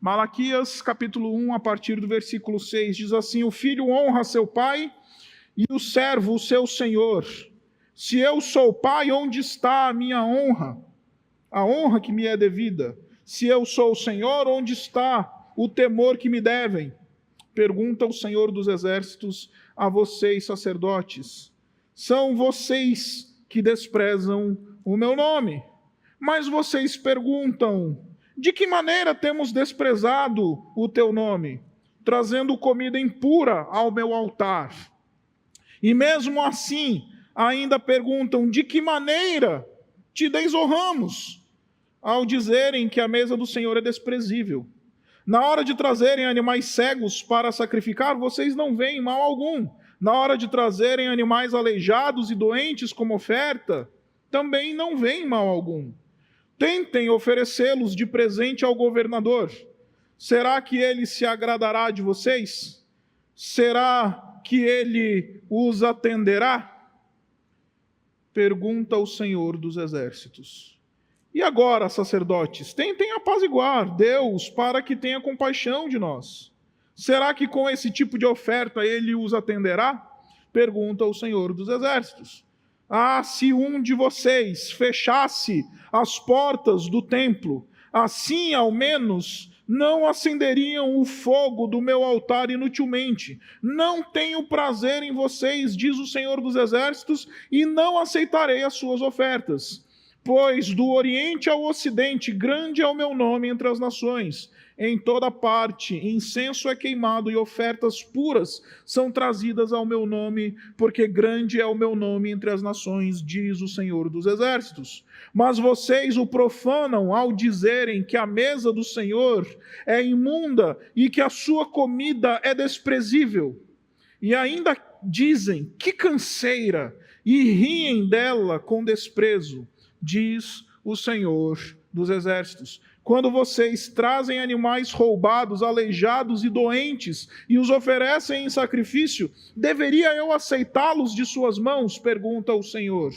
Malaquias, capítulo 1, a partir do versículo 6, diz assim: o filho honra seu pai e o servo o seu senhor. Se eu sou pai, onde está a minha honra? A honra que me é devida. Se eu sou o Senhor, onde está o temor que me devem? Pergunta o Senhor dos Exércitos a vocês, sacerdotes. São vocês que desprezam o meu nome. Mas vocês perguntam: de que maneira temos desprezado o teu nome? Trazendo comida impura ao meu altar. E mesmo assim, ainda perguntam: de que maneira te desonramos? Ao dizerem que a mesa do Senhor é desprezível. Na hora de trazerem animais cegos para sacrificar, vocês não veem mal algum. Na hora de trazerem animais aleijados e doentes como oferta, também não veem mal algum. Tentem oferecê-los de presente ao governador. Será que ele se agradará de vocês? Será que ele os atenderá? Pergunta o Senhor dos Exércitos. E agora, sacerdotes, tentem apaziguar Deus para que tenha compaixão de nós. Será que com esse tipo de oferta ele os atenderá? Pergunta o Senhor dos Exércitos. Ah, se um de vocês fechasse as portas do templo, assim ao menos não acenderiam o fogo do meu altar inutilmente. Não tenho prazer em vocês, diz o Senhor dos Exércitos, e não aceitarei as suas ofertas. Pois do Oriente ao Ocidente, grande é o meu nome entre as nações. Em toda parte, incenso é queimado e ofertas puras são trazidas ao meu nome, porque grande é o meu nome entre as nações, diz o Senhor dos Exércitos. Mas vocês o profanam ao dizerem que a mesa do Senhor é imunda e que a sua comida é desprezível. E ainda dizem: que canseira, e riem dela com desprezo, diz o Senhor dos Exércitos. Quando vocês trazem animais roubados, aleijados e doentes e os oferecem em sacrifício, deveria eu aceitá-los de suas mãos? Pergunta o Senhor.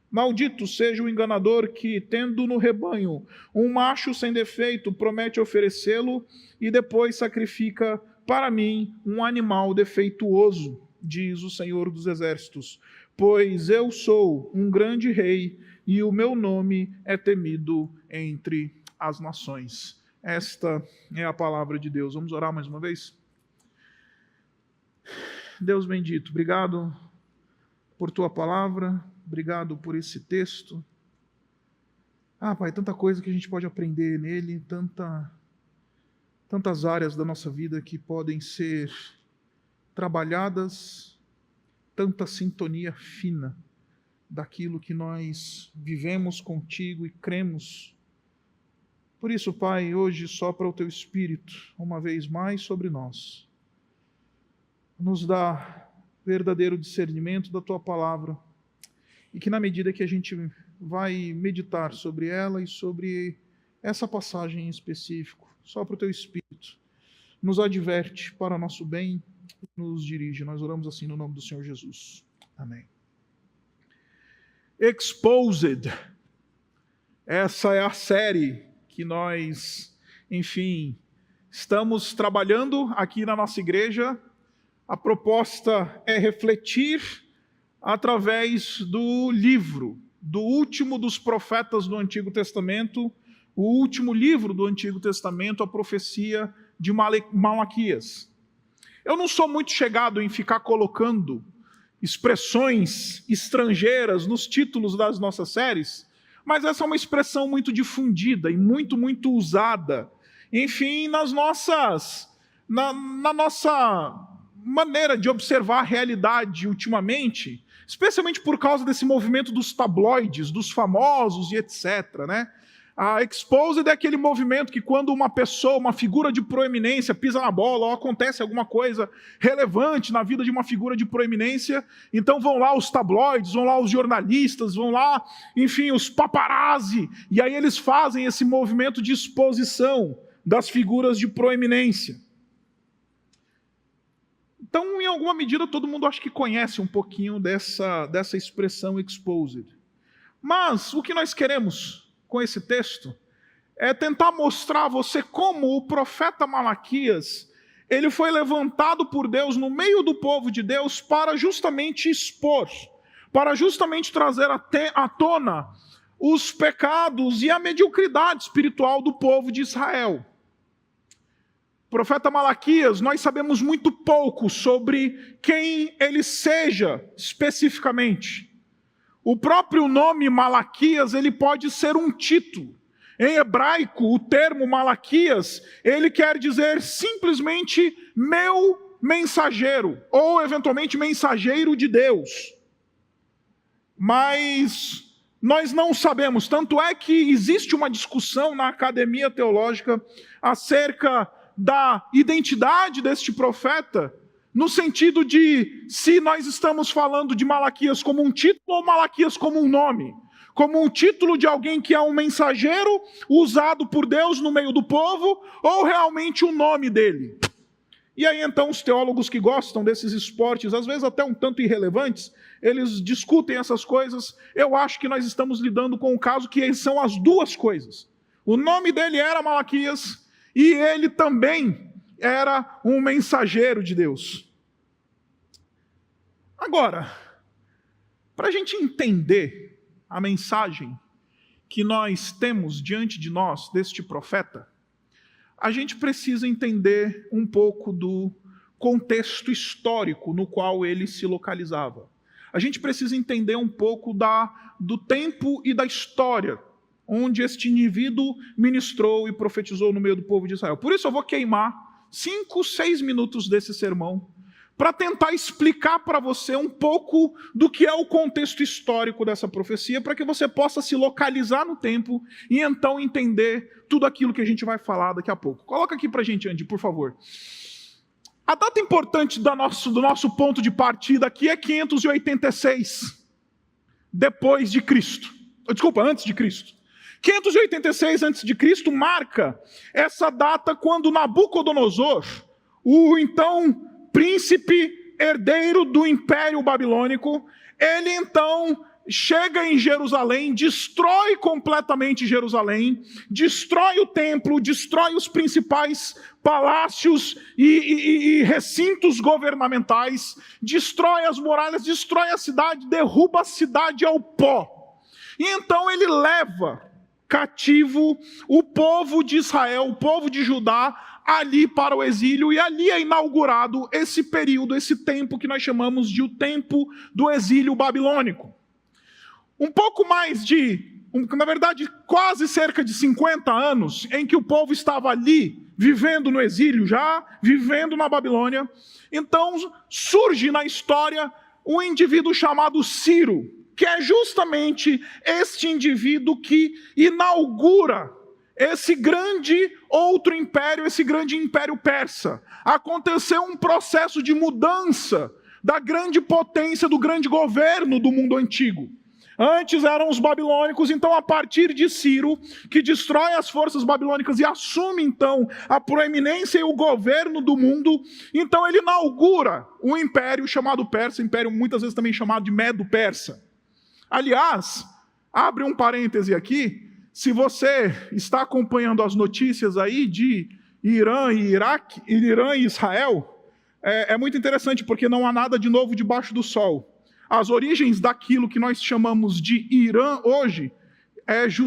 Maldito seja o enganador que, tendo no rebanho um macho sem defeito, promete oferecê-lo e depois sacrifica para mim um animal defeituoso, diz o Senhor dos Exércitos. Pois eu sou um grande rei e o meu nome é temido entre as nações. Esta é a palavra de Deus. Vamos orar mais uma vez? Deus bendito, obrigado por tua palavra, obrigado por esse texto. Pai, tanta coisa que a gente pode aprender nele, tantas áreas da nossa vida que podem ser trabalhadas, tanta sintonia fina daquilo que nós vivemos contigo e cremos. Por isso, Pai, hoje sopra o Teu Espírito uma vez mais sobre nós. Nos dá verdadeiro discernimento da Tua palavra e que na medida que a gente vai meditar sobre ela e sobre essa passagem em específico, sopra o Teu Espírito, nos adverte para nosso bem e nos dirige. Nós oramos assim no nome do Senhor Jesus. Amém. Exposed. Essa é a série que nós, estamos trabalhando aqui na nossa igreja. A proposta é refletir através do livro, do último dos profetas do Antigo Testamento, o último livro do Antigo Testamento, a profecia de Malaquias. Eu não sou muito chegado em ficar colocando expressões estrangeiras nos títulos das nossas séries, mas essa é uma expressão muito difundida e muito usada, na nossa maneira de observar a realidade ultimamente, especialmente por causa desse movimento dos tabloides, dos famosos e etc., né? A Exposed é aquele movimento que quando uma pessoa, uma figura de proeminência pisa na bola ou acontece alguma coisa relevante na vida de uma figura de proeminência, então vão lá os tabloides, vão lá os jornalistas, vão lá, os paparazzi, e aí eles fazem esse movimento de exposição das figuras de proeminência. Então, em alguma medida, todo mundo acho que conhece um pouquinho dessa expressão exposed. Mas o que nós queremos com esse texto é tentar mostrar a você como o profeta Malaquias, ele foi levantado por Deus no meio do povo de Deus para justamente expor, para justamente trazer à tona os pecados e a mediocridade espiritual do povo de Israel. O profeta Malaquias, nós sabemos muito pouco sobre quem ele seja especificamente. O próprio nome Malaquias, ele pode ser um título. Em hebraico, o termo Malaquias, ele quer dizer simplesmente meu mensageiro, ou eventualmente mensageiro de Deus. Mas nós não sabemos, tanto é que existe uma discussão na academia teológica acerca da identidade deste profeta, no sentido de se nós estamos falando de Malaquias como um título ou Malaquias como um nome. Como um título de alguém que é um mensageiro usado por Deus no meio do povo, ou realmente o nome dele. E aí então os teólogos que gostam desses esportes, às vezes até um tanto irrelevantes, eles discutem essas coisas. Eu acho que nós estamos lidando com um caso que são as duas coisas. O nome dele era Malaquias, e ele também era um mensageiro de Deus. Agora, para a gente entender a mensagem que nós temos diante de nós deste profeta, a gente precisa entender um pouco do contexto histórico no qual ele se localizava. A gente precisa entender um pouco do tempo e da história onde este indivíduo ministrou e profetizou no meio do povo de Israel. Por isso eu vou queimar 5, 6 minutos desse sermão para tentar explicar para você um pouco do que é o contexto histórico dessa profecia, para que você possa se localizar no tempo e então entender tudo aquilo que a gente vai falar daqui a pouco. Coloca aqui para a gente, Andy, por favor. A data importante do nosso ponto de partida aqui é 586 depois de Cristo. Desculpa, antes de Cristo. 586 antes de Cristo marca essa data quando Nabucodonosor, o então príncipe herdeiro do Império Babilônico, ele então chega em Jerusalém, destrói completamente Jerusalém, destrói o templo, destrói os principais palácios e recintos governamentais, destrói as muralhas, destrói a cidade, derruba a cidade ao pó. E então ele leva cativo o povo de Israel, o povo de Judá, ali para o exílio, e ali é inaugurado esse período, esse tempo que nós chamamos de o tempo do exílio babilônico. Um pouco mais na verdade, quase cerca de 50 anos, em que o povo estava ali, vivendo no exílio já, vivendo na Babilônia. Então surge na história um indivíduo chamado Ciro, que é justamente este indivíduo que inaugura esse grande outro império, esse grande império persa. Aconteceu um processo de mudança da grande potência, do grande governo do mundo antigo. Antes eram os babilônicos, então a partir de Ciro, que destrói as forças babilônicas e assume então a proeminência e o governo do mundo, então ele inaugura um império chamado Persa, império muitas vezes também chamado de Medo-Persa. Aliás, abre um parêntese aqui, se você está acompanhando as notícias aí de Irã e Iraque, Irã e Israel, é muito interessante porque não há nada de novo debaixo do sol. As origens daquilo que nós chamamos de Irã hoje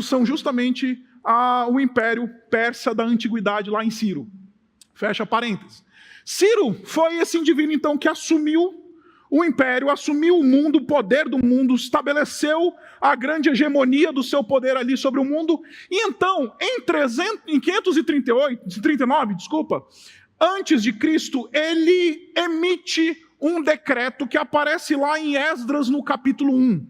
são justamente o Império Persa da Antiguidade lá em Ciro. Fecha parênteses. Ciro foi esse indivíduo então que assumiu o império, assumiu o mundo, o poder do mundo, estabeleceu a grande hegemonia do seu poder ali sobre o mundo. E então, em 539, antes de Cristo, ele emite um decreto que aparece lá em Esdras no capítulo 1.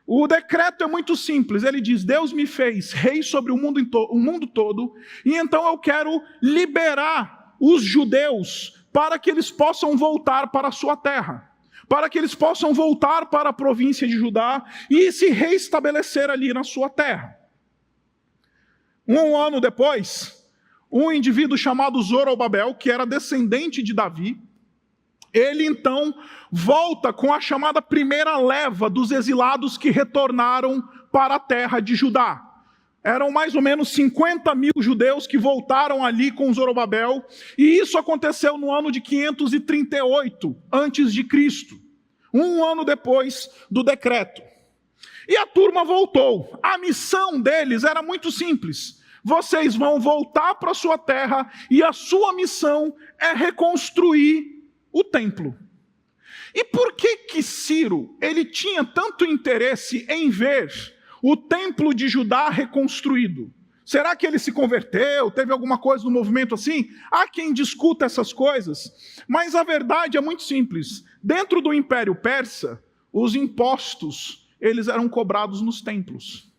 O decreto é muito simples, ele diz: Deus me fez rei sobre o mundo todo, e então eu quero liberar os judeus para que eles possam voltar para a sua terra, para que eles possam voltar para a província de Judá e se reestabelecer ali na sua terra. Um ano depois, um indivíduo chamado Zorobabel, que era descendente de Davi, ele então volta com a chamada primeira leva dos exilados que retornaram para a terra de Judá. Eram mais ou menos 50 mil judeus que voltaram ali com Zorobabel, e isso aconteceu no ano de 538 antes de Cristo, um ano depois do decreto. E a turma voltou. A missão deles era muito simples: vocês vão voltar para a sua terra e a sua missão é reconstruir o templo. E por que Ciro ele tinha tanto interesse em ver o templo de Judá reconstruído? Será que ele se converteu? Teve alguma coisa no movimento assim? Há quem discuta essas coisas, mas a verdade é muito simples. Dentro do Império Persa, os impostos eles eram cobrados nos templos.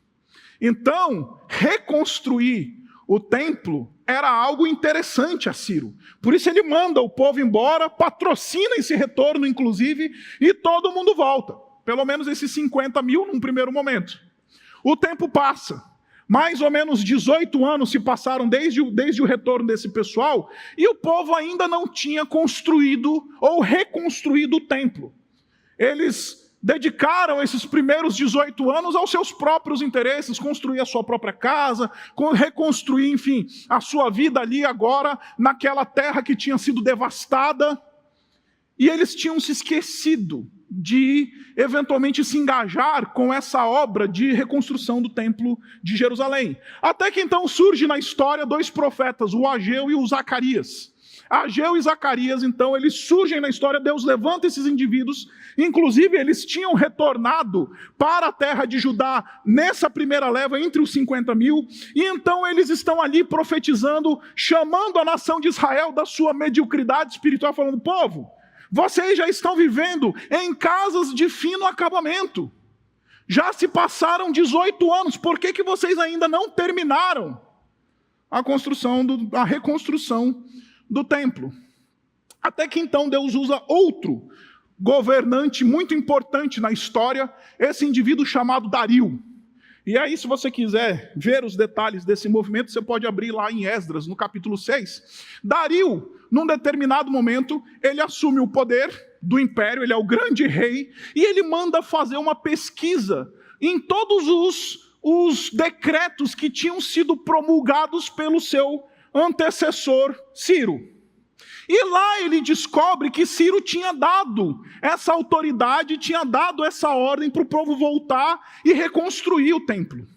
Então, reconstruir o templo era algo interessante a Ciro. Por isso ele manda o povo embora, patrocina esse retorno, inclusive, e todo mundo volta. Pelo menos esses 50 mil num primeiro momento. O tempo passa. Mais ou menos 18 anos se passaram desde o retorno desse pessoal, e o povo ainda não tinha construído ou reconstruído o templo. Eles dedicaram esses primeiros 18 anos aos seus próprios interesses, construir a sua própria casa, reconstruir, enfim, a sua vida ali agora, naquela terra que tinha sido devastada. E eles tinham se esquecido de, eventualmente, se engajar com essa obra de reconstrução do templo de Jerusalém. Até que então surge na história dois profetas, o Ageu e o Zacarias. Ageu e Zacarias, então, eles surgem na história, Deus levanta esses indivíduos, inclusive eles tinham retornado para a terra de Judá nessa primeira leva, entre os 50 mil, e então eles estão ali profetizando, chamando a nação de Israel da sua mediocridade espiritual, falando: povo, vocês já estão vivendo em casas de fino acabamento, já se passaram 18 anos, por que vocês ainda não terminaram a reconstrução do templo? Até que então Deus usa outro governante muito importante na história, esse indivíduo chamado Dario. E aí, se você quiser ver os detalhes desse movimento, você pode abrir lá em Esdras, no capítulo 6. Dario, num determinado momento, ele assume o poder do império, ele é o grande rei, e ele manda fazer uma pesquisa em todos os decretos que tinham sido promulgados pelo seu antecessor Ciro. E lá ele descobre que Ciro tinha dado essa autoridade, tinha dado essa ordem para o povo voltar e reconstruir o templo.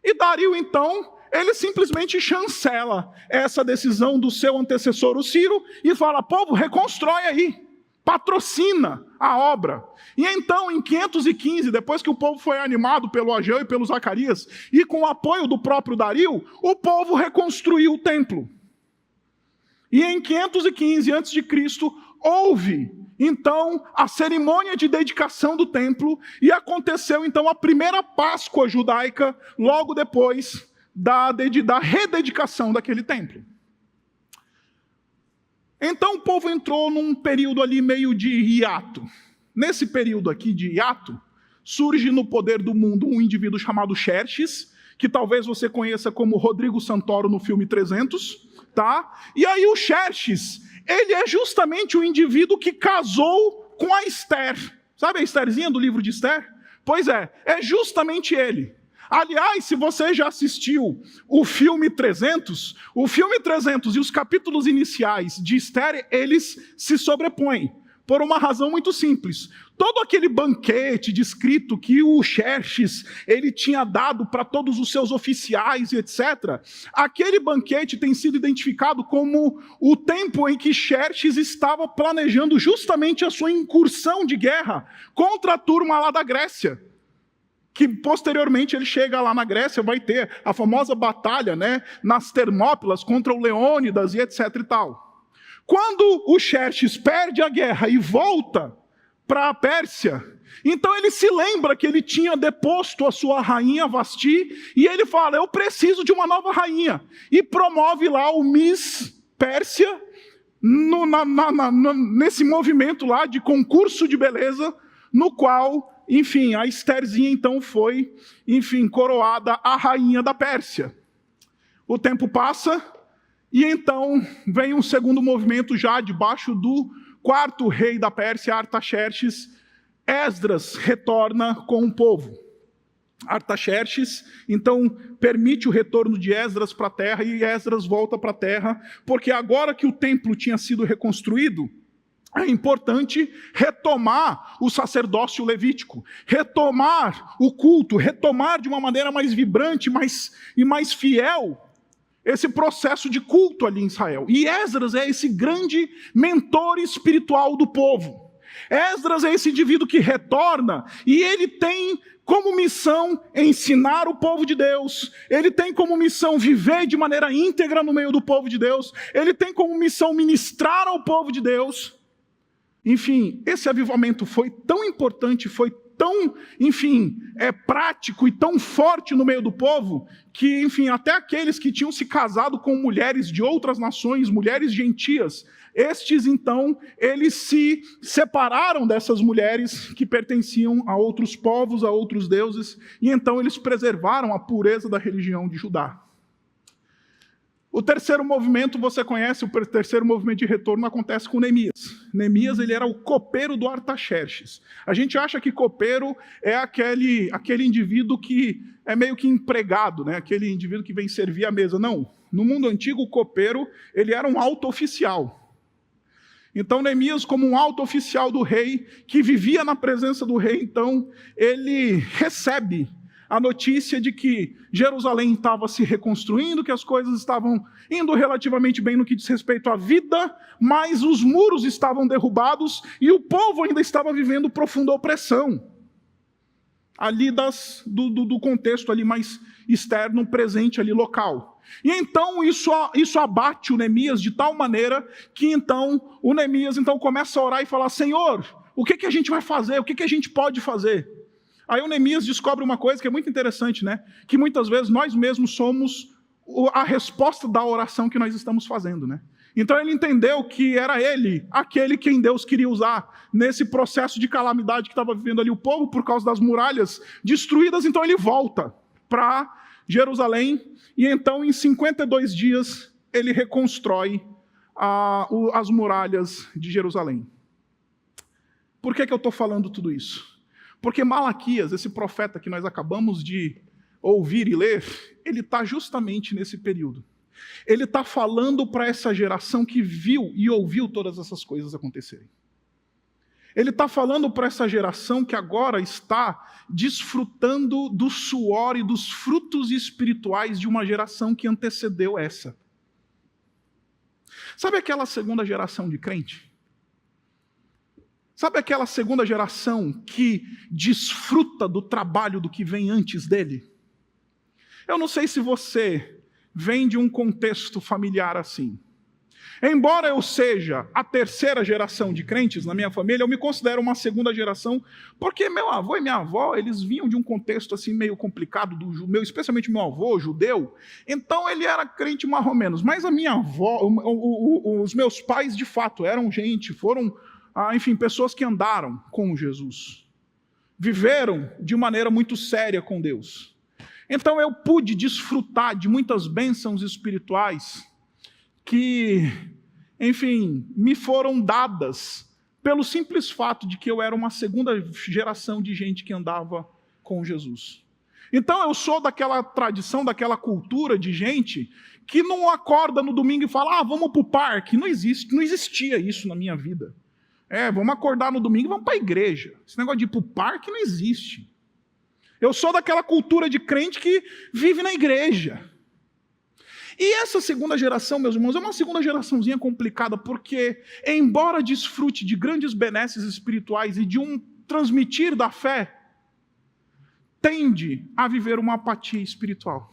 E Dario, então, ele simplesmente chancela essa decisão do seu antecessor, o Ciro, e fala: povo, reconstrói aí, patrocina a obra. E então, em 515, depois que o povo foi animado pelo Ageu e pelo Zacarias, e com o apoio do próprio Dario, o povo reconstruiu o templo. E em 515 a.C., houve, então, a cerimônia de dedicação do templo, e aconteceu, então, a primeira Páscoa judaica, logo depois da rededicação daquele templo. Então, o povo entrou num período ali meio de hiato. Nesse período aqui de hiato, surge no poder do mundo um indivíduo chamado Xerxes, que talvez você conheça como Rodrigo Santoro no filme 300, tá? E aí o Xerxes, ele é justamente o indivíduo que casou com a Esther. Sabe a Estherzinha do livro de Esther? Pois é justamente ele. Aliás, se você já assistiu o filme 300 e os capítulos iniciais de Esther, eles se sobrepõem, por uma razão muito simples. Todo aquele banquete descrito que o Xerxes ele tinha dado para todos os seus oficiais e etc., aquele banquete tem sido identificado como o tempo em que Xerxes estava planejando justamente a sua incursão de guerra contra a turma lá da Grécia. Que posteriormente ele chega lá na Grécia, vai ter a famosa batalha, né, nas Termópilas contra o Leônidas e etc e tal. Quando o Xerxes perde a guerra e volta para a Pérsia, então ele se lembra que ele tinha deposto a sua rainha Vasti, e ele fala: eu preciso de uma nova rainha, e promove lá o Miss Pérsia, nesse movimento lá de concurso de beleza, no qual, enfim, a Estherzinha então foi, enfim, coroada a rainha da Pérsia. O tempo passa, e então vem um segundo movimento já debaixo do quarto rei da Pérsia, Artaxerxes. Esdras retorna com o povo. Artaxerxes, então, permite o retorno de Esdras para a terra, e Esdras volta para a terra, porque agora que o templo tinha sido reconstruído, é importante retomar o sacerdócio levítico, retomar o culto, retomar de uma maneira mais vibrante e mais fiel esse processo de culto ali em Israel. E Esdras é esse grande mentor espiritual do povo. Esdras é esse indivíduo que retorna, e ele tem como missão ensinar o povo de Deus, ele tem como missão viver de maneira íntegra no meio do povo de Deus, ele tem como missão ministrar ao povo de Deus. Enfim, esse avivamento foi tão importante, foi tão, prático e tão forte no meio do povo, que, até aqueles que tinham se casado com mulheres de outras nações, mulheres gentias, estes, então, eles se separaram dessas mulheres que pertenciam a outros povos, a outros deuses, e então eles preservaram a pureza da religião de Judá. O terceiro movimento, você conhece, o terceiro movimento de retorno acontece com Neemias. Neemias, ele era o copeiro do Artaxerxes. A gente acha que copeiro é aquele indivíduo que é meio que empregado, né? Aquele indivíduo que vem servir a mesa. Não, no mundo antigo, o copeiro, ele era um alto oficial. Então, Neemias, como um alto oficial do rei, que vivia na presença do rei, então, ele recebe a notícia de que Jerusalém estava se reconstruindo, que as coisas estavam indo relativamente bem no que diz respeito à vida, mas os muros estavam derrubados e o povo ainda estava vivendo profunda opressão. Ali do contexto ali mais externo, presente ali, local. E então isso abate o Neemias de tal maneira que então o Neemias começa a orar e falar: Senhor, o que a gente vai fazer? O que a gente pode fazer? Aí o Neemias descobre uma coisa que é muito interessante, né? Que muitas vezes nós mesmos somos a resposta da oração que nós estamos fazendo, né? Então ele entendeu que era ele, aquele quem Deus queria usar nesse processo de calamidade que estava vivendo ali o povo por causa das muralhas destruídas. Então ele volta para Jerusalém e então em 52 dias ele reconstrói as muralhas de Jerusalém. Por que eu estou falando tudo isso? Porque Malaquias, esse profeta que nós acabamos de ouvir e ler, ele está justamente nesse período. Ele está falando para essa geração que viu e ouviu todas essas coisas acontecerem. Ele está falando para essa geração que agora está desfrutando do suor e dos frutos espirituais de uma geração que antecedeu essa. Sabe aquela segunda geração de crente? Sabe aquela segunda geração que desfruta do trabalho do que vem antes dele? Eu não sei se você vem de um contexto familiar assim. Embora eu seja a terceira geração de crentes na minha família, eu me considero uma segunda geração, porque meu avô e minha avó, eles vinham de um contexto assim meio complicado, especialmente meu avô, judeu, então ele era crente mais ou menos. Mas a minha avó, os meus pais de fato eram foram pessoas que andaram com Jesus, viveram de maneira muito séria com Deus. Então eu pude desfrutar de muitas bênçãos espirituais que, me foram dadas pelo simples fato de que eu era uma segunda geração de gente que andava com Jesus. Então eu sou daquela tradição, daquela cultura de gente que não acorda no domingo e fala: vamos para o parque. Não existia isso na minha vida. Vamos acordar no domingo e vamos para a igreja. Esse negócio de ir para o parque não existe. Eu sou daquela cultura de crente que vive na igreja. E essa segunda geração, meus irmãos, é uma segunda geraçãozinha complicada, porque, embora desfrute de grandes benesses espirituais e de um transmitir da fé, tende a viver uma apatia espiritual.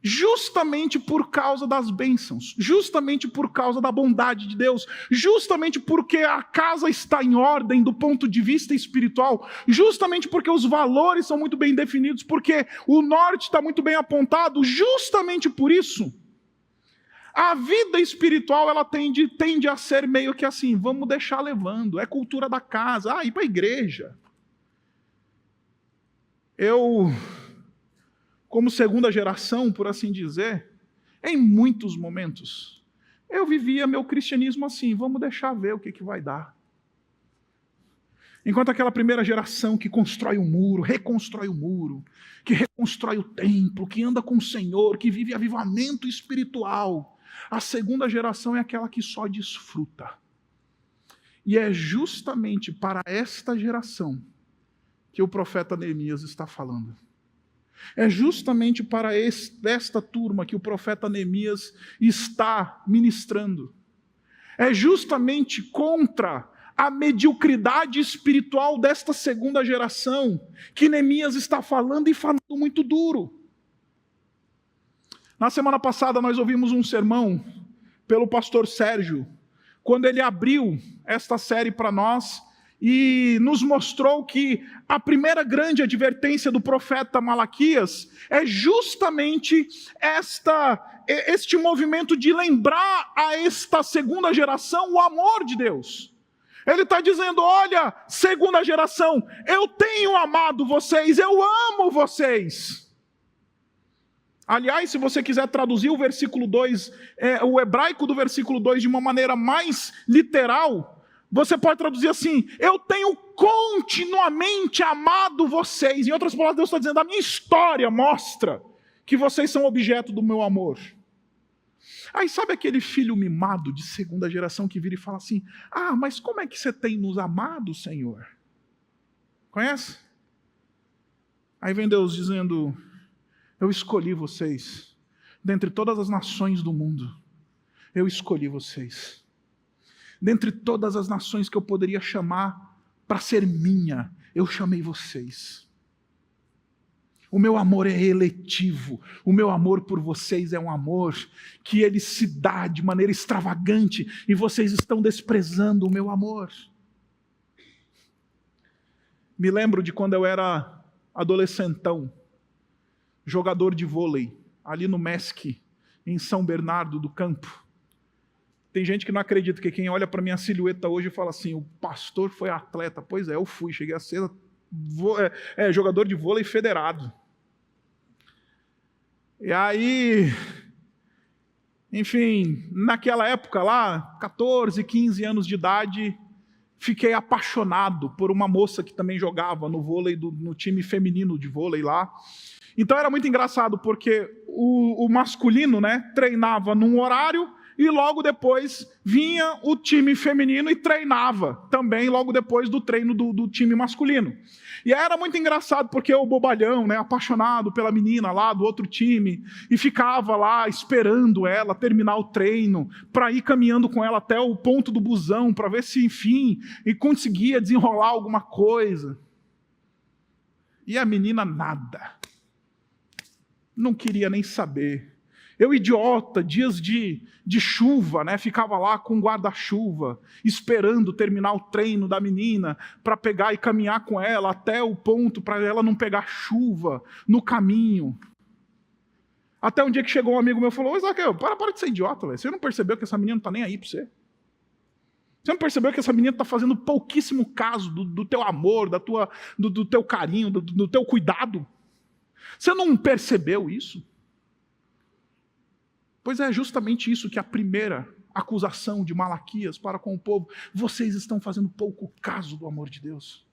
Justamente por causa das bênçãos, justamente por causa da bondade de Deus, justamente porque a casa está em ordem do ponto de vista espiritual, justamente porque os valores são muito bem definidos, porque o norte está muito bem apontado, justamente por isso, a vida espiritual ela tende a ser meio que assim: vamos deixar levando, é cultura da casa, ir para a igreja. Como segunda geração, por assim dizer, em muitos momentos, eu vivia meu cristianismo assim: vamos deixar ver o que vai dar. Enquanto aquela primeira geração que constrói o muro, reconstrói o muro, que reconstrói o templo, que anda com o Senhor, que vive avivamento espiritual, a segunda geração é aquela que só desfruta. E é justamente para esta geração que o profeta Neemias está falando. É justamente para esta turma que o profeta Neemias está ministrando. É justamente contra a mediocridade espiritual desta segunda geração que Neemias está falando e falando muito duro. Na semana passada nós ouvimos um sermão pelo pastor Sérgio, quando ele abriu esta série para nós e nos mostrou que a primeira grande advertência do profeta Malaquias é justamente este movimento de lembrar a esta segunda geração o amor de Deus. Ele está dizendo, olha, segunda geração, eu tenho amado vocês, eu amo vocês. Aliás, se você quiser traduzir o versículo 2, o hebraico do versículo 2 de uma maneira mais literal, você pode traduzir assim, eu tenho continuamente amado vocês. Em outras palavras, Deus está dizendo, a minha história mostra que vocês são objeto do meu amor. Aí sabe aquele filho mimado de segunda geração que vira e fala assim, mas como é que você tem nos amado, Senhor? Conhece? Aí vem Deus dizendo, eu escolhi vocês, dentre todas as nações do mundo, eu escolhi vocês. Dentre todas as nações que eu poderia chamar para ser minha, eu chamei vocês. O meu amor é eletivo, o meu amor por vocês é um amor que ele se dá de maneira extravagante e vocês estão desprezando o meu amor. Me lembro de quando eu era adolescentão, jogador de vôlei, ali no MESC, em São Bernardo do Campo. Tem gente que não acredita, que quem olha para minha silhueta hoje fala assim, o pastor foi atleta. Pois é, eu fui, cheguei a ser jogador de vôlei federado. E aí, enfim, naquela época lá, 14, 15 anos de idade, fiquei apaixonado por uma moça que também jogava no vôlei, no time feminino de vôlei lá. Então era muito engraçado, porque o masculino, treinava num horário, e logo depois vinha o time feminino e treinava também logo depois do treino do time masculino. E era muito engraçado porque o bobalhão, apaixonado pela menina lá do outro time, e ficava lá esperando ela terminar o treino para ir caminhando com ela até o ponto do busão para ver se, enfim, e conseguia desenrolar alguma coisa. E a menina nada. Não queria nem saber. Eu, idiota, dias de chuva, ficava lá com guarda-chuva, esperando terminar o treino da menina, para pegar e caminhar com ela até o ponto, para ela não pegar chuva no caminho. Até um dia que chegou um amigo meu e falou, Zaqueu, para de ser idiota, véio. Você não percebeu que essa menina não está nem aí para você? Você não percebeu que essa menina está fazendo pouquíssimo caso do teu amor, do teu carinho, do teu cuidado? Você não percebeu isso? Pois é justamente isso que a primeira acusação de Malaquias para com o povo. Vocês estão fazendo pouco caso do amor de Deus.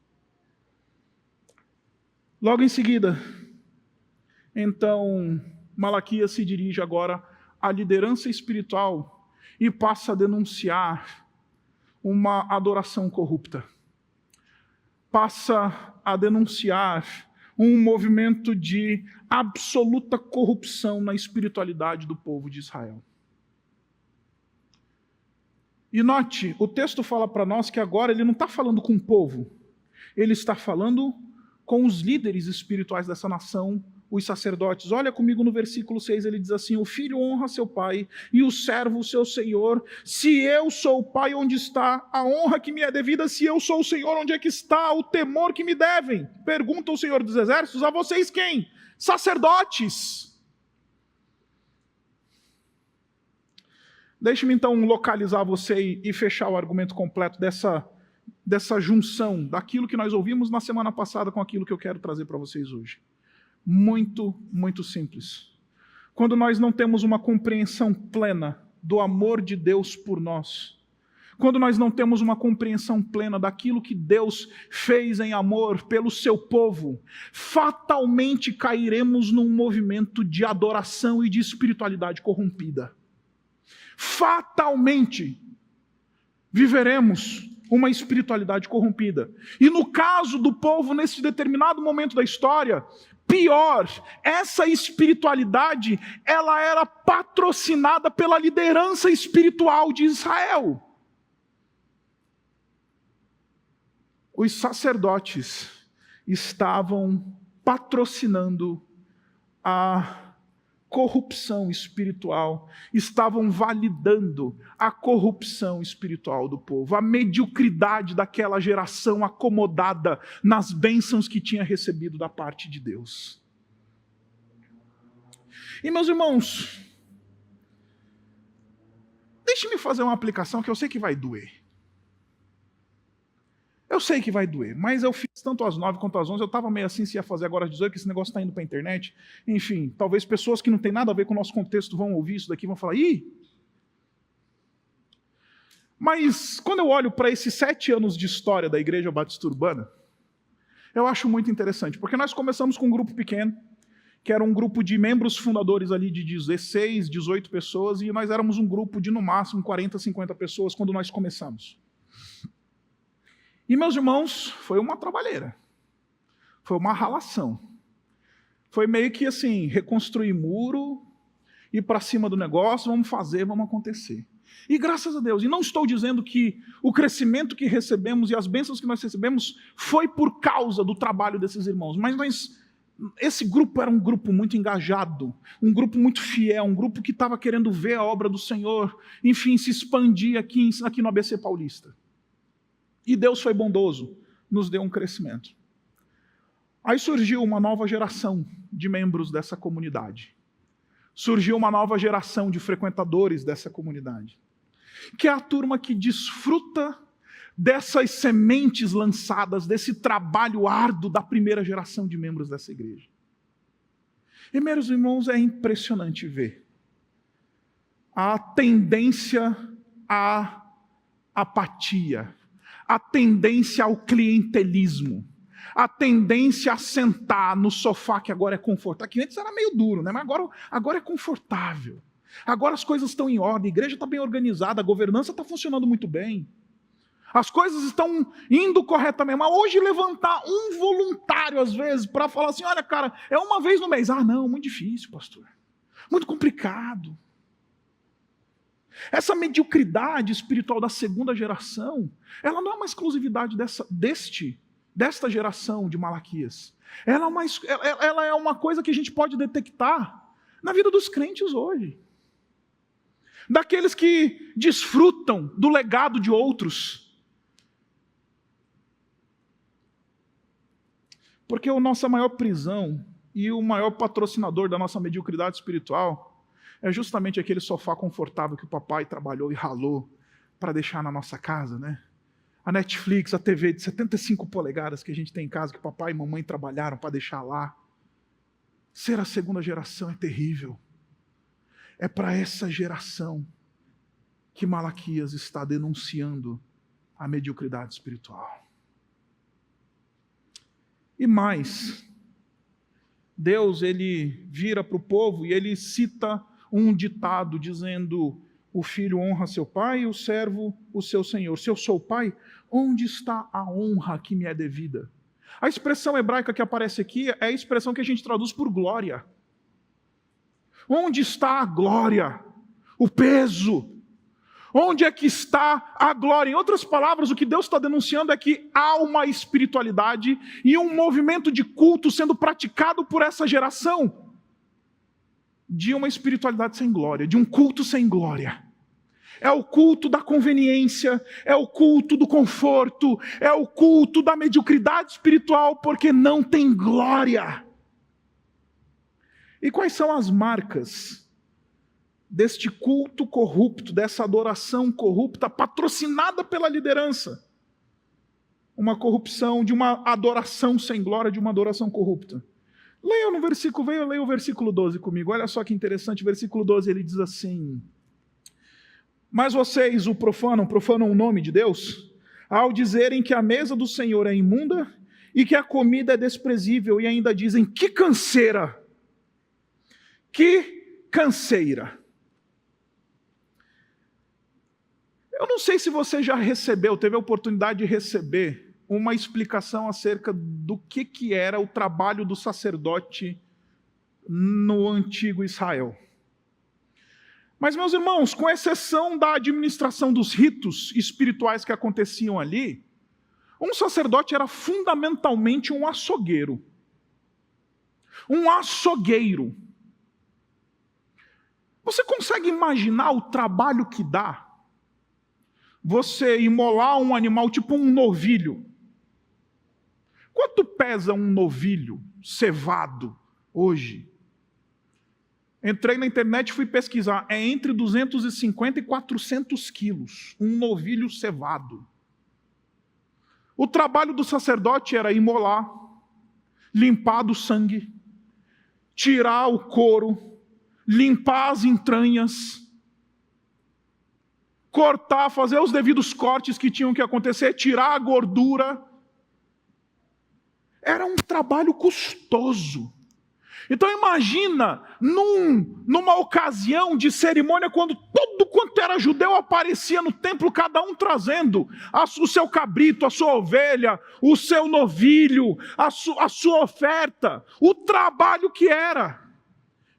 Logo em seguida, então, Malaquias se dirige agora à liderança espiritual e passa a denunciar uma adoração corrupta. Passa a denunciar um movimento de absoluta corrupção na espiritualidade do povo de Israel. E note, o texto fala para nós que agora ele não está falando com o povo, ele está falando com os líderes espirituais dessa nação, os sacerdotes. Olha comigo no versículo 6, ele diz assim, o filho honra seu pai e o servo o seu senhor. Se eu sou o pai, onde está a honra que me é devida? Se eu sou o senhor, onde é que está o temor que me devem? Pergunta o Senhor dos Exércitos, a vocês quem? Sacerdotes. Deixe-me então localizar você e fechar o argumento completo dessa junção, daquilo que nós ouvimos na semana passada com aquilo que eu quero trazer para vocês hoje. Muito, muito simples. Quando nós não temos uma compreensão plena do amor de Deus por nós, quando nós não temos uma compreensão plena daquilo que Deus fez em amor pelo seu povo, fatalmente cairemos num movimento de adoração e de espiritualidade corrompida. Fatalmente viveremos uma espiritualidade corrompida. E no caso do povo, nesse determinado momento da história, pior, essa espiritualidade, ela era patrocinada pela liderança espiritual de Israel. Os sacerdotes estavam patrocinando a corrupção espiritual, estavam validando a corrupção espiritual do povo, a mediocridade daquela geração acomodada nas bênçãos que tinha recebido da parte de Deus. E meus irmãos, deixe-me fazer uma aplicação que eu sei que vai doer. Eu sei que vai doer, mas eu fiz tanto às 9 quanto às 11, eu estava meio assim se ia fazer agora às 18, que esse negócio está indo para a internet. Enfim, talvez pessoas que não têm nada a ver com o nosso contexto vão ouvir isso daqui e vão falar, ih! Mas quando eu olho para esses 7 anos de história da Igreja Batista Urbana, eu acho muito interessante, porque nós começamos com um grupo pequeno, que era um grupo de membros fundadores ali de 16, 18 pessoas, e nós éramos um grupo de no máximo 40, 50 pessoas quando nós começamos. E, meus irmãos, foi uma trabalheira. Foi uma ralação. Foi meio que assim, reconstruir muro, ir para cima do negócio, vamos fazer, vamos acontecer. E graças a Deus, e não estou dizendo que o crescimento que recebemos e as bênçãos que nós recebemos foi por causa do trabalho desses irmãos, mas esse grupo era um grupo muito engajado, um grupo muito fiel, um grupo que estava querendo ver a obra do Senhor, enfim, se expandir aqui no ABC Paulista. E Deus foi bondoso, nos deu um crescimento. Aí surgiu uma nova geração de membros dessa comunidade. Surgiu uma nova geração de frequentadores dessa comunidade. Que é a turma que desfruta dessas sementes lançadas, desse trabalho árduo da primeira geração de membros dessa igreja. E, meus irmãos, é impressionante ver a tendência à apatia, a tendência ao clientelismo, a tendência a sentar no sofá que agora é confortável. Que antes era meio duro, né? Mas agora é confortável. Agora as coisas estão em ordem, a igreja está bem organizada, a governança está funcionando muito bem. As coisas estão indo corretamente. Mas hoje levantar um voluntário, às vezes, para falar assim, olha, cara, é uma vez no mês. Ah, não, muito difícil, pastor. Muito complicado. Essa mediocridade espiritual da segunda geração, ela não é uma exclusividade desta geração de Malaquias. Ela é uma coisa que a gente pode detectar na vida dos crentes hoje. Daqueles que desfrutam do legado de outros. Porque a nossa maior prisão e o maior patrocinador da nossa mediocridade espiritual é justamente aquele sofá confortável que o papai trabalhou e ralou para deixar na nossa casa, né? A Netflix, a TV de 75 polegadas que a gente tem em casa, que papai e mamãe trabalharam para deixar lá. Ser a segunda geração é terrível. É para essa geração que Malaquias está denunciando a mediocridade espiritual. E mais, Deus, ele vira para o povo e ele cita um ditado dizendo, o filho honra seu pai e o servo o seu senhor. Se eu sou pai, onde está a honra que me é devida? A expressão hebraica que aparece aqui é a expressão que a gente traduz por glória. Onde está a glória? O peso? Onde é que está a glória? Em outras palavras, o que Deus está denunciando é que há uma espiritualidade e um movimento de culto sendo praticado por essa geração de uma espiritualidade sem glória, de um culto sem glória. É o culto da conveniência, é o culto do conforto, é o culto da mediocridade espiritual, porque não tem glória. E quais são as marcas deste culto corrupto, dessa adoração corrupta, patrocinada pela liderança? Uma corrupção, de uma adoração sem glória, de uma adoração corrupta. Leia o versículo 12 comigo, olha só que interessante, versículo 12, ele diz assim, Mas vocês profanam o nome de Deus, ao dizerem que a mesa do Senhor é imunda e que a comida é desprezível, e ainda dizem, que canseira! Que canseira! Eu não sei se você já teve a oportunidade de receber uma explicação acerca do que era o trabalho do sacerdote no antigo Israel. Mas, meus irmãos, com exceção da administração dos ritos espirituais que aconteciam ali, um sacerdote era fundamentalmente um açougueiro. Um açougueiro. Você consegue imaginar o trabalho que dá você imolar um animal tipo um novilho? Quanto pesa um novilho cevado hoje? Entrei na internet e fui pesquisar. É entre 250 e 400 quilos. Um novilho cevado. O trabalho do sacerdote era imolar, limpar do sangue, tirar o couro, limpar as entranhas, cortar, fazer os devidos cortes que tinham que acontecer, tirar a gordura. Era um trabalho custoso. Então imagina, numa ocasião de cerimônia, quando todo quanto era judeu aparecia no templo, cada um trazendo o seu cabrito, a sua ovelha, o seu novilho, a sua oferta, o trabalho que era.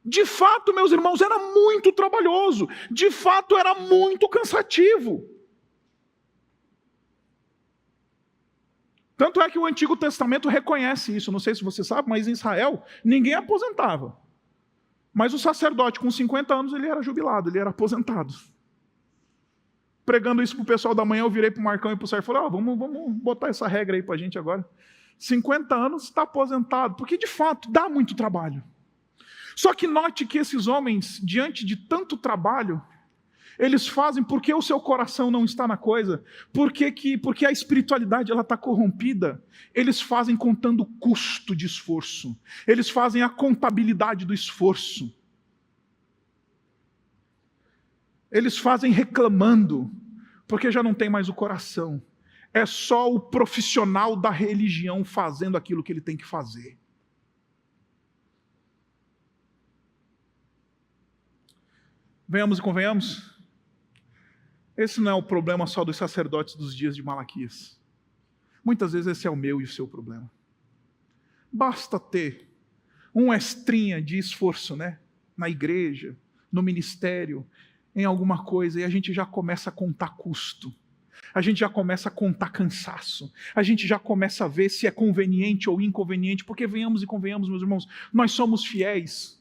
De fato, meus irmãos, era muito trabalhoso, de fato era muito cansativo. Tanto é que o Antigo Testamento reconhece isso, não sei se você sabe, mas em Israel ninguém aposentava. Mas o sacerdote com 50 anos ele era jubilado, ele era aposentado. Pregando isso para o pessoal da manhã, eu virei para o Marcão e para o Sérgio e falei, vamos botar essa regra aí para a gente agora. 50 anos está aposentado, porque de fato dá muito trabalho. Só que note que esses homens, diante de tanto trabalho, eles fazem porque o seu coração não está na coisa, porque a espiritualidade ela está corrompida. Eles fazem contando o custo de esforço. Eles fazem a contabilidade do esforço. Eles fazem reclamando, porque já não tem mais o coração. É só o profissional da religião fazendo aquilo que ele tem que fazer. Venhamos e convenhamos. Esse não é o problema só dos sacerdotes dos dias de Malaquias. Muitas vezes esse é o meu e o seu problema. Basta ter uma estrinha de esforço, na igreja, no ministério, em alguma coisa, e a gente já começa a contar custo. A gente já começa a contar cansaço. A gente já começa a ver se é conveniente ou inconveniente, porque venhamos e convenhamos, meus irmãos, nós somos fiéis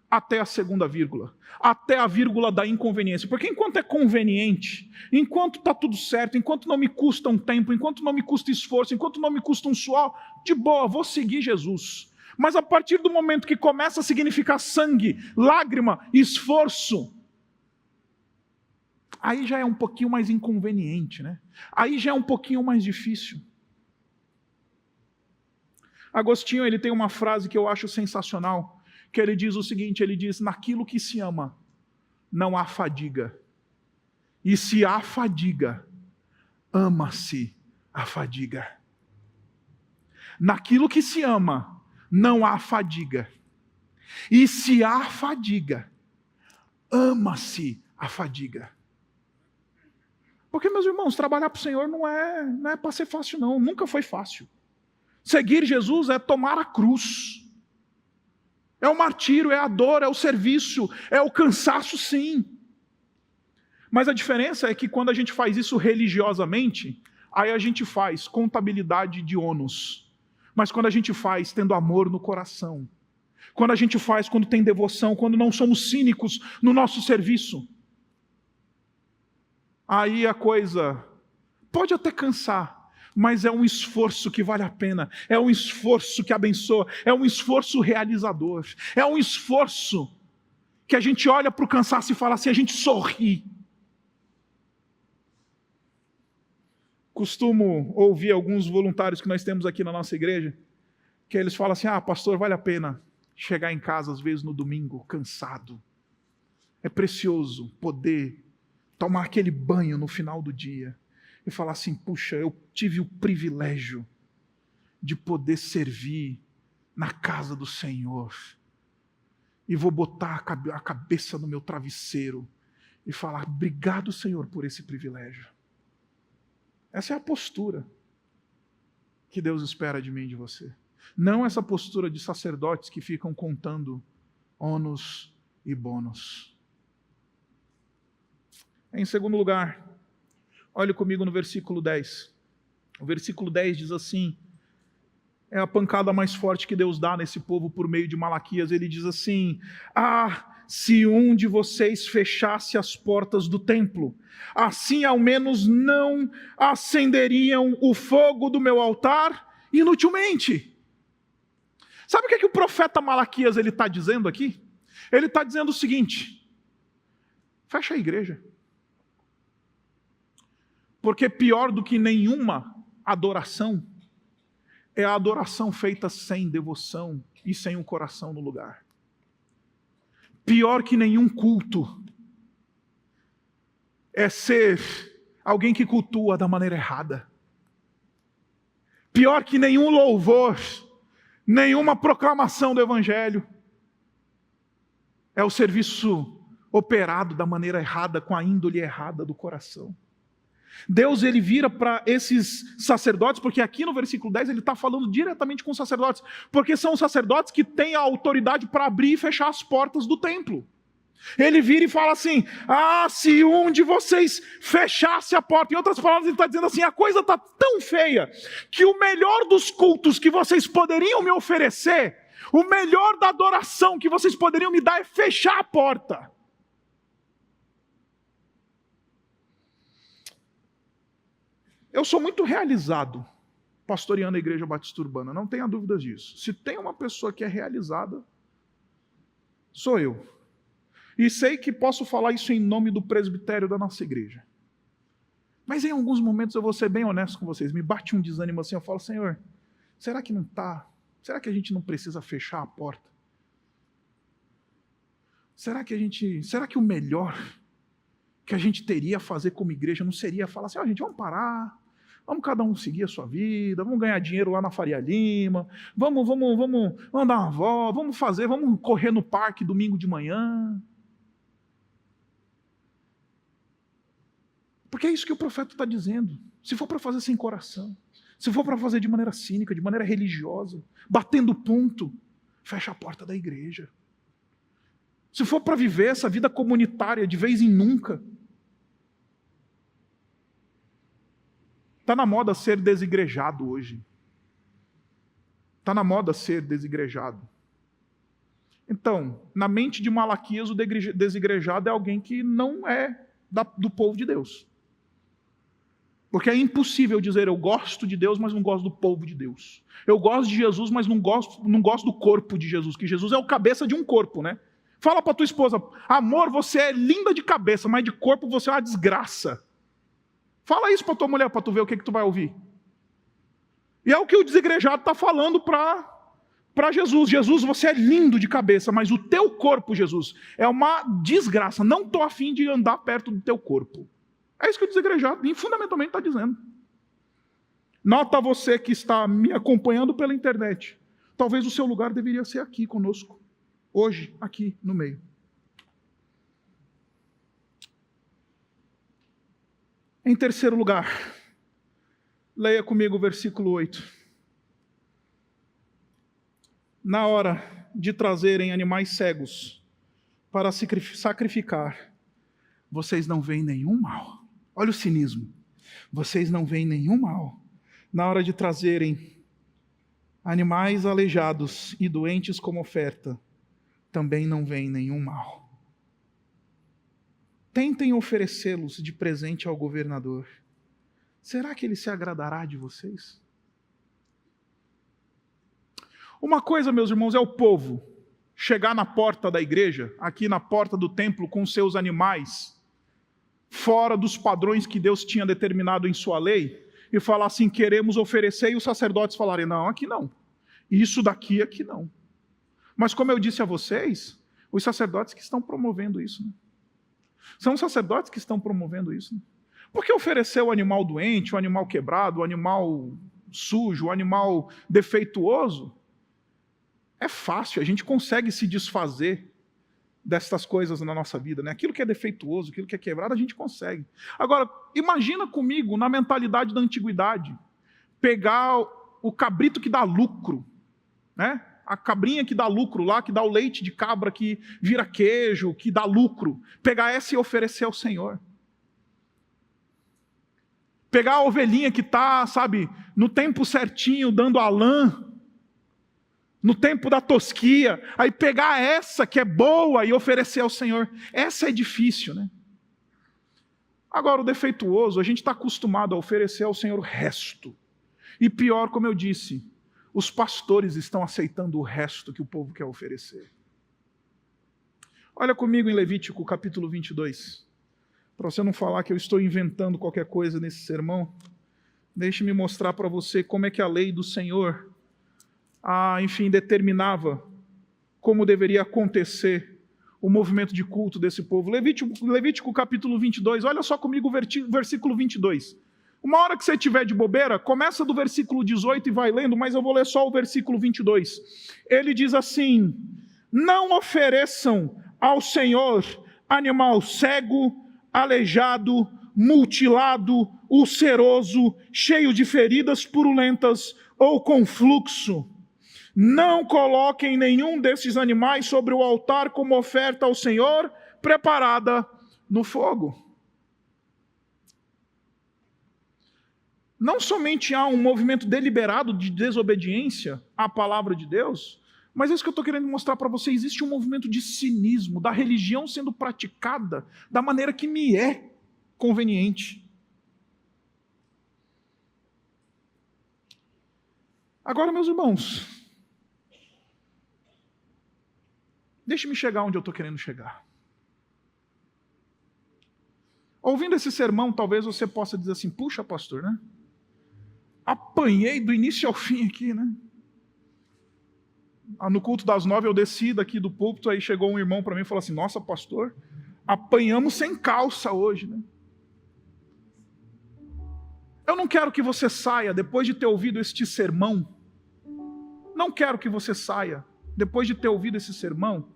até a segunda vírgula, até a vírgula da inconveniência. Porque enquanto é conveniente, enquanto está tudo certo, enquanto não me custa um tempo, enquanto não me custa esforço, enquanto não me custa um suor, de boa, vou seguir Jesus. Mas a partir do momento que começa a significar sangue, lágrima, esforço, aí já é um pouquinho mais inconveniente, Aí já é um pouquinho mais difícil. Agostinho, ele tem uma frase que eu acho sensacional, que ele diz o seguinte, ele diz, naquilo que se ama, não há fadiga. E se há fadiga, ama-se a fadiga. Naquilo que se ama, não há fadiga. E se há fadiga, ama-se a fadiga. Porque, meus irmãos, trabalhar para o Senhor não é para ser fácil, não. Nunca foi fácil. Seguir Jesus é tomar a cruz. É o martírio, é a dor, é o serviço, é o cansaço, sim. Mas a diferença é que quando a gente faz isso religiosamente, aí a gente faz contabilidade de ônus. Mas quando a gente faz tendo amor no coração, quando a gente faz quando tem devoção, quando não somos cínicos no nosso serviço, aí a coisa pode até cansar, mas é um esforço que vale a pena, é um esforço que abençoa, é um esforço realizador, é um esforço que a gente olha para o cansaço e fala assim, a gente sorri. Costumo ouvir alguns voluntários que nós temos aqui na nossa igreja, que eles falam assim, pastor, vale a pena chegar em casa às vezes no domingo, cansado. É precioso poder tomar aquele banho no final do dia e falar assim: puxa, eu tive o privilégio de poder servir na casa do Senhor. E vou botar a cabeça no meu travesseiro e falar: obrigado, Senhor, por esse privilégio. Essa é a postura que Deus espera de mim e de você. Não essa postura de sacerdotes que ficam contando ônus e bônus. Em segundo lugar, olhe comigo no versículo 10. O versículo 10 diz assim, é a pancada mais forte que Deus dá nesse povo por meio de Malaquias. Ele diz assim: se um de vocês fechasse as portas do templo, assim ao menos não acenderiam o fogo do meu altar inutilmente. Sabe o que o profeta Malaquias está dizendo aqui? Ele está dizendo o seguinte: fecha a igreja. Porque pior do que nenhuma adoração é a adoração feita sem devoção e sem o coração no lugar. Pior que nenhum culto é ser alguém que cultua da maneira errada. Pior que nenhum louvor, nenhuma proclamação do Evangelho é o serviço operado da maneira errada, com a índole errada do coração. Deus, ele vira para esses sacerdotes, porque aqui no versículo 10 ele está falando diretamente com os sacerdotes, porque são os sacerdotes que têm a autoridade para abrir e fechar as portas do templo. Ele vira e fala assim: se um de vocês fechasse a porta. Em outras palavras, ele está dizendo assim: a coisa está tão feia, que o melhor dos cultos que vocês poderiam me oferecer, o melhor da adoração que vocês poderiam me dar é fechar a porta. Eu sou muito realizado pastoreando a Igreja Batista Urbana, não tenha dúvidas disso. Se tem uma pessoa que é realizada, sou eu. E sei que posso falar isso em nome do presbitério da nossa igreja. Mas em alguns momentos eu vou ser bem honesto com vocês, me bate um desânimo assim, eu falo: Senhor, será que não está? Será que a gente não precisa fechar a porta? Será que o melhor que a gente teria a fazer como igreja não seria falar assim: gente, vamos parar, vamos cada um seguir a sua vida, vamos ganhar dinheiro lá na Faria Lima, vamos dar uma volta, vamos correr no parque domingo de manhã. Porque é isso que o profeta está dizendo. Se for para fazer sem coração, se for para fazer de maneira cínica, de maneira religiosa, batendo ponto, fecha a porta da igreja. Se for para viver essa vida comunitária de vez em nunca, está na moda ser desigrejado hoje. Está na moda ser desigrejado. Então, na mente de Malaquias, o desigrejado é alguém que não é do povo de Deus. Porque é impossível dizer: eu gosto de Deus, mas não gosto do povo de Deus. Eu gosto de Jesus, mas não gosto do corpo de Jesus, que Jesus é o cabeça de um corpo, né? Fala para tua esposa: amor, você é linda de cabeça, mas de corpo você é uma desgraça. Fala isso para tua mulher, para tu ver o que tu vai ouvir. E é o que o desigrejado está falando para Jesus. Jesus, você é lindo de cabeça, mas o teu corpo, Jesus, é uma desgraça. Não estou afim de andar perto do teu corpo. É isso que o desigrejado fundamentalmente está dizendo. Nota você que está me acompanhando pela internet. Talvez o seu lugar deveria ser aqui conosco. Hoje, aqui no meio. Em terceiro lugar, leia comigo o versículo 8. Na hora de trazerem animais cegos para sacrificar, vocês não veem nenhum mal. Olha o cinismo. Vocês não veem nenhum mal. Na hora de trazerem animais aleijados e doentes como oferta, também não veem nenhum mal. Tentem oferecê-los de presente ao governador. Será que ele se agradará de vocês? Uma coisa, meus irmãos, é o povo chegar na porta da igreja, aqui na porta do templo, com seus animais, fora dos padrões que Deus tinha determinado em sua lei, e falar assim: queremos oferecer, e os sacerdotes falarem: não, aqui não. Isso daqui, aqui não. Mas como eu disse a vocês, os sacerdotes que estão promovendo isso, né? São os sacerdotes que estão promovendo isso. Por que oferecer o animal doente, o animal quebrado, o animal sujo, o animal defeituoso? É fácil, a gente consegue se desfazer destas coisas na nossa vida, né? Aquilo que é defeituoso, aquilo que é quebrado, a gente consegue. Agora, imagina comigo, na mentalidade da antiguidade, pegar o cabrito que dá lucro, né? A cabrinha que dá lucro lá, que dá o leite de cabra que vira queijo, que dá lucro, pegar essa e oferecer ao Senhor. Pegar a ovelhinha que está, sabe, no tempo certinho, dando a lã, no tempo da tosquia, aí pegar essa que é boa e oferecer ao Senhor. Essa é difícil, né? Agora, o defeituoso, a gente está acostumado a oferecer ao Senhor o resto. E pior, como eu disse, os pastores estão aceitando o resto que o povo quer oferecer. Olha comigo em Levítico, capítulo 22. Para você não falar que eu estou inventando qualquer coisa nesse sermão, deixe-me mostrar para você como é que a lei do Senhor, determinava como deveria acontecer o movimento de culto desse povo. Levítico capítulo 22, olha só comigo o versículo 22. Uma hora que você tiver de bobeira, começa do versículo 18 e vai lendo, mas eu vou ler só o versículo 22. Ele diz assim: não ofereçam ao Senhor animal cego, aleijado, mutilado, ulceroso, cheio de feridas purulentas ou com fluxo. Não coloquem nenhum desses animais sobre o altar como oferta ao Senhor, preparada no fogo. Não somente há um movimento deliberado de desobediência à palavra de Deus, mas é isso que eu estou querendo mostrar para você. Existe um movimento de cinismo, da religião sendo praticada da maneira que me é conveniente. Agora, meus irmãos, deixe-me chegar onde eu estou querendo chegar. Ouvindo esse sermão, talvez você possa dizer assim: puxa, pastor, né? Apanhei do início ao fim aqui, né? No culto das 9 eu desci daqui do púlpito, aí chegou um irmão para mim e falou assim: nossa, pastor, apanhamos sem calça hoje, né? Eu não quero que você saia depois de ter ouvido este sermão. Não quero que você saia depois de ter ouvido esse sermão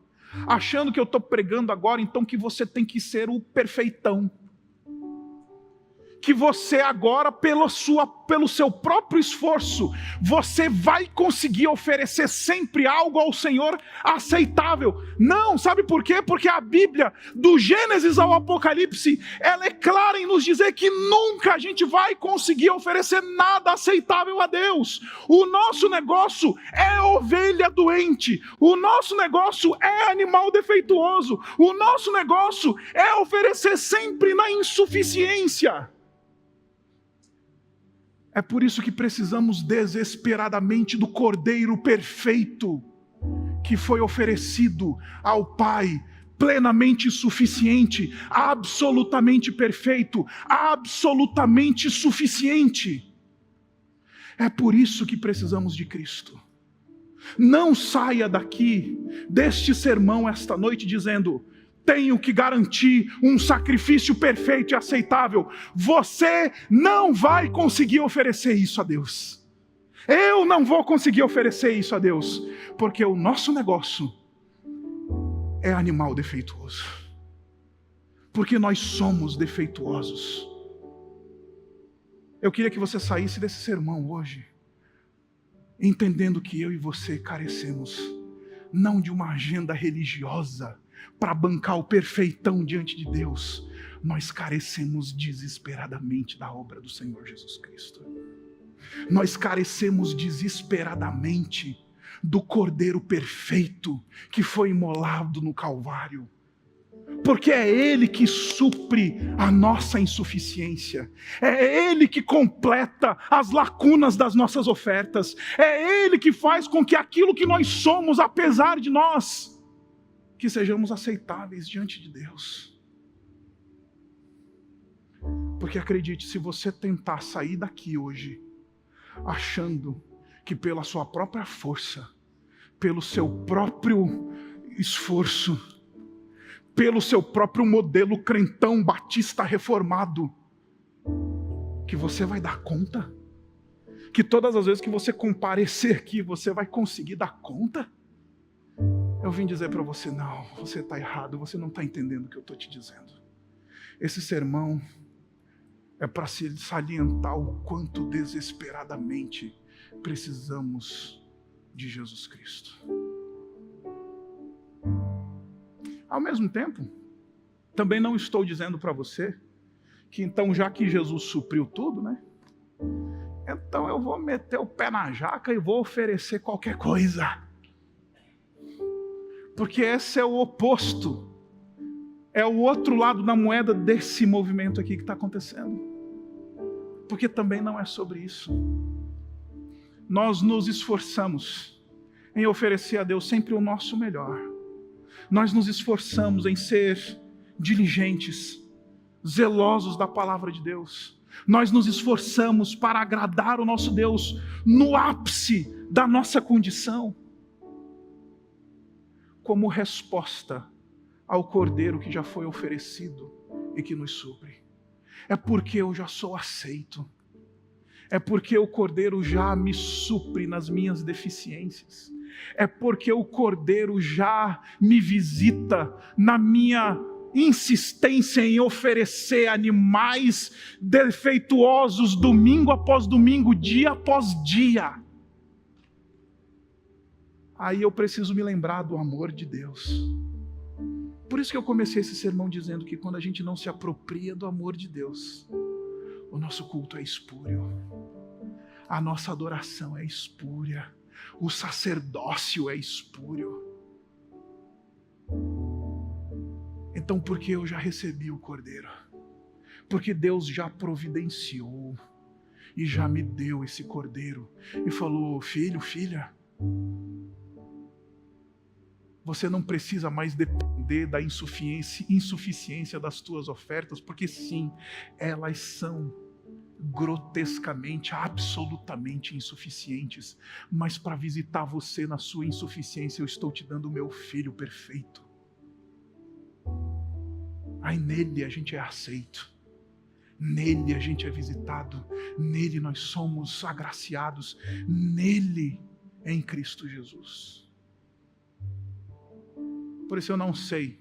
achando que eu estou pregando agora, então que você tem que ser o perfeitão. Que você agora, pelo seu próprio esforço, você vai conseguir oferecer sempre algo ao Senhor aceitável. Não, sabe por quê? Porque a Bíblia, do Gênesis ao Apocalipse, ela é clara em nos dizer que nunca a gente vai conseguir oferecer nada aceitável a Deus. O nosso negócio é ovelha doente, o nosso negócio é animal defeituoso, o nosso negócio é oferecer sempre na insuficiência. É por isso que precisamos desesperadamente do Cordeiro perfeito, que foi oferecido ao Pai, plenamente suficiente, absolutamente perfeito, absolutamente suficiente. É por isso que precisamos de Cristo. Não saia daqui, deste sermão esta noite, dizendo: tenho que garantir um sacrifício perfeito e aceitável. Você não vai conseguir oferecer isso a Deus. Eu não vou conseguir oferecer isso a Deus, porque o nosso negócio é animal defeituoso. Porque nós somos defeituosos. Eu queria que você saísse desse sermão hoje entendendo que eu e você carecemos não de uma agenda religiosa para bancar o perfeitão diante de Deus. Nós carecemos desesperadamente da obra do Senhor Jesus Cristo. Nós carecemos desesperadamente do Cordeiro perfeito que foi imolado no Calvário. Porque é Ele que supre a nossa insuficiência. É Ele que completa as lacunas das nossas ofertas. É Ele que faz com que aquilo que nós somos, apesar de nós, que sejamos aceitáveis diante de Deus. Porque acredite, se você tentar sair daqui hoje achando que pela sua própria força, pelo seu próprio esforço, pelo seu próprio modelo crentão batista reformado, que você vai dar conta? Que todas as vezes que você comparecer aqui, você vai conseguir dar conta? Eu vim dizer para você, não, você está errado, você não está entendendo o que eu estou te dizendo. Esse sermão é para se salientar o quanto desesperadamente precisamos de Jesus Cristo. Ao mesmo tempo, também não estou dizendo para você que então, já que Jesus supriu tudo, né? Então eu vou meter o pé na jaca e vou oferecer qualquer coisa. Porque esse é o oposto. É o outro lado da moeda desse movimento aqui que está acontecendo. Porque também não é sobre isso. Nós nos esforçamos em oferecer a Deus sempre o nosso melhor. Nós nos esforçamos em ser diligentes, zelosos da palavra de Deus. Nós nos esforçamos para agradar o nosso Deus no ápice da nossa condição, como resposta ao Cordeiro que já foi oferecido e que nos supre. É porque eu já sou aceito. É porque o Cordeiro já me supre nas minhas deficiências. É porque o Cordeiro já me visita na minha insistência em oferecer animais defeituosos domingo após domingo, dia após dia. Aí eu preciso me lembrar do amor de Deus. Por isso que eu comecei esse sermão dizendo que quando a gente não se apropria do amor de Deus, o nosso culto é espúrio, a nossa adoração é espúria, o sacerdócio é espúrio. Então, porque eu já recebi o Cordeiro, porque Deus já providenciou e já me deu esse Cordeiro e falou: filho, filha, você não precisa mais depender da insuficiência das tuas ofertas, porque sim, elas são grotescamente, absolutamente insuficientes, mas para visitar você na sua insuficiência, eu estou te dando o meu Filho perfeito. Aí nele a gente é aceito, nele a gente é visitado, nele nós somos agraciados, nele, em Cristo Jesus. Por isso eu não sei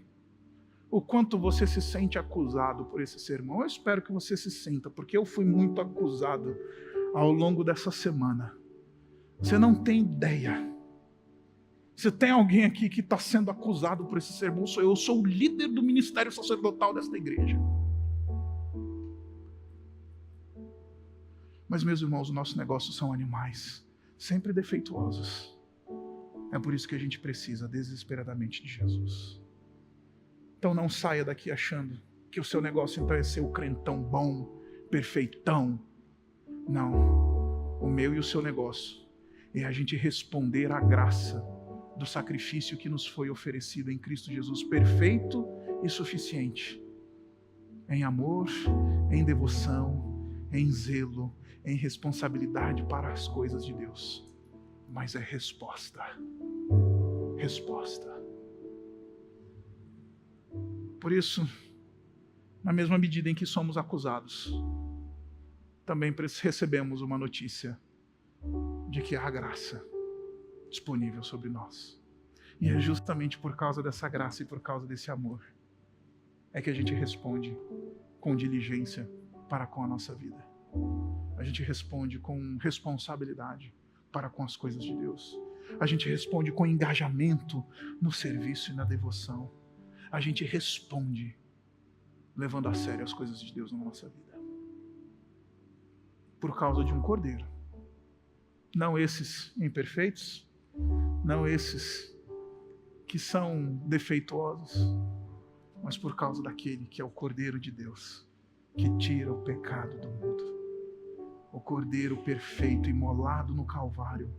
o quanto você se sente acusado por esse sermão. Eu espero que você se sinta, porque eu fui muito acusado ao longo dessa semana. Você não tem ideia. Se tem alguém aqui que está sendo acusado por esse sermão, sou eu. Eu sou o líder do ministério sacerdotal desta igreja. Mas, meus irmãos, os nossos negócios são animais, sempre defeituosos. É por isso que a gente precisa desesperadamente de Jesus. Então não saia daqui achando que o seu negócio então é ser o crentão bom, perfeitão. Não. O meu e o seu negócio é a gente responder à graça do sacrifício que nos foi oferecido em Cristo Jesus, perfeito e suficiente. Em amor, em devoção, em zelo, em responsabilidade para as coisas de Deus. Mas é resposta. Resposta. Por isso, na mesma medida em que somos acusados, também recebemos uma notícia de que há graça disponível sobre nós. E é justamente por causa dessa graça e por causa desse amor é que a gente responde com diligência para com a nossa vida. A gente responde com responsabilidade para com as coisas de Deus. A gente responde com engajamento no serviço e na devoção. A gente responde levando a sério as coisas de Deus na nossa vida. Por causa de um Cordeiro. Não esses imperfeitos, não esses que são defeituosos, mas por causa daquele que é o Cordeiro de Deus, que tira o pecado do mundo. O Cordeiro perfeito imolado no Calvário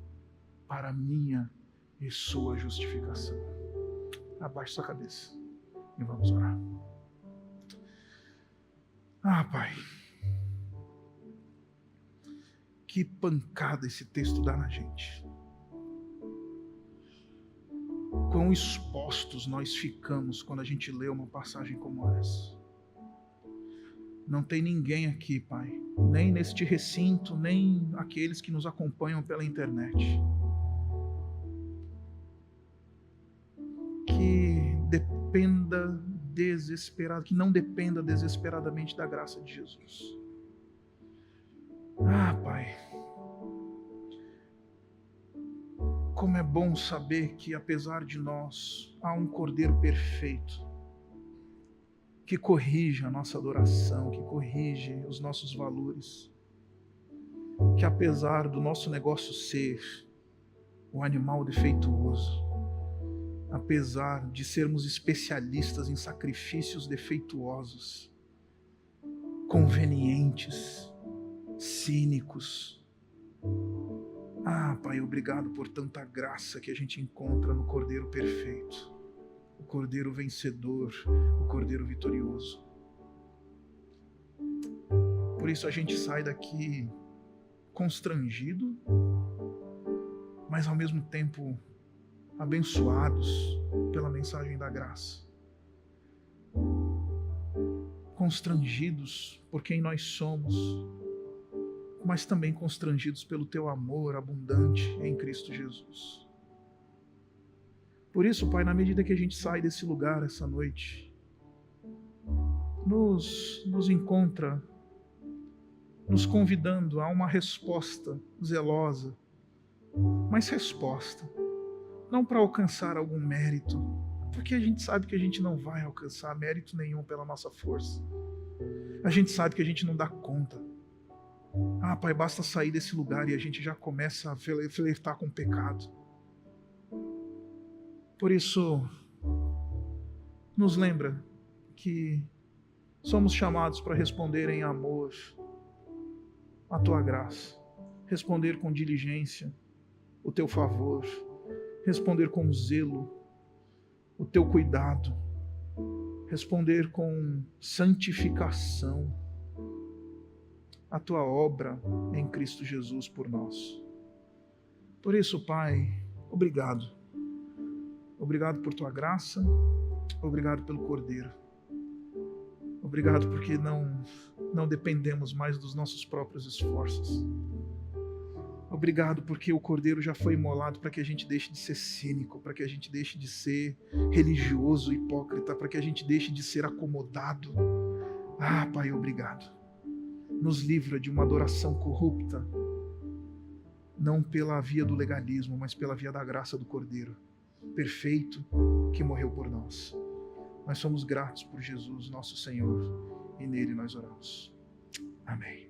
para minha e sua justificação. Abaixe sua cabeça e vamos orar. Pai, que pancada esse texto dá na gente. quão expostos nós ficamos quando a gente lê uma passagem como essa. Não tem ninguém aqui, Pai, nem neste recinto, nem aqueles que nos acompanham pela internet, que não dependa desesperadamente da graça de Jesus. Pai, como é bom saber que apesar de nós, há um Cordeiro perfeito, que corrige a nossa adoração, que corrige os nossos valores, que apesar do nosso negócio ser o animal defeituoso, apesar de sermos especialistas em sacrifícios defeituosos, convenientes, cínicos, Pai, obrigado por tanta graça que a gente encontra no Cordeiro perfeito, o Cordeiro vencedor, o Cordeiro vitorioso. Por isso a gente sai daqui constrangido, mas ao mesmo tempo abençoados pela mensagem da graça. Constrangidos por quem nós somos, mas também constrangidos pelo teu amor abundante em Cristo Jesus. Por isso, Pai, na medida que a gente sai desse lugar essa noite, nos encontra, nos convidando a uma resposta zelosa, mas resposta, não para alcançar algum mérito, porque a gente sabe que a gente não vai alcançar mérito nenhum pela nossa força. A gente sabe que a gente não dá conta. Pai, basta sair desse lugar e a gente já começa a flertar com o pecado. Por isso, nos lembra que somos chamados para responder em amor à tua graça, responder com diligência o teu favor, responder com zelo o teu cuidado, responder com santificação a tua obra em Cristo Jesus por nós. Por isso, Pai, obrigado. Obrigado por tua graça, obrigado pelo Cordeiro. Obrigado porque não dependemos mais dos nossos próprios esforços. Obrigado porque o Cordeiro já foi imolado para que a gente deixe de ser cínico, para que a gente deixe de ser religioso, hipócrita, para que a gente deixe de ser acomodado. Pai, obrigado. Nos livra de uma adoração corrupta, não pela via do legalismo, mas pela via da graça do Cordeiro perfeito que morreu por nós. Nós somos gratos por Jesus, nosso Senhor, e nele nós oramos. Amém.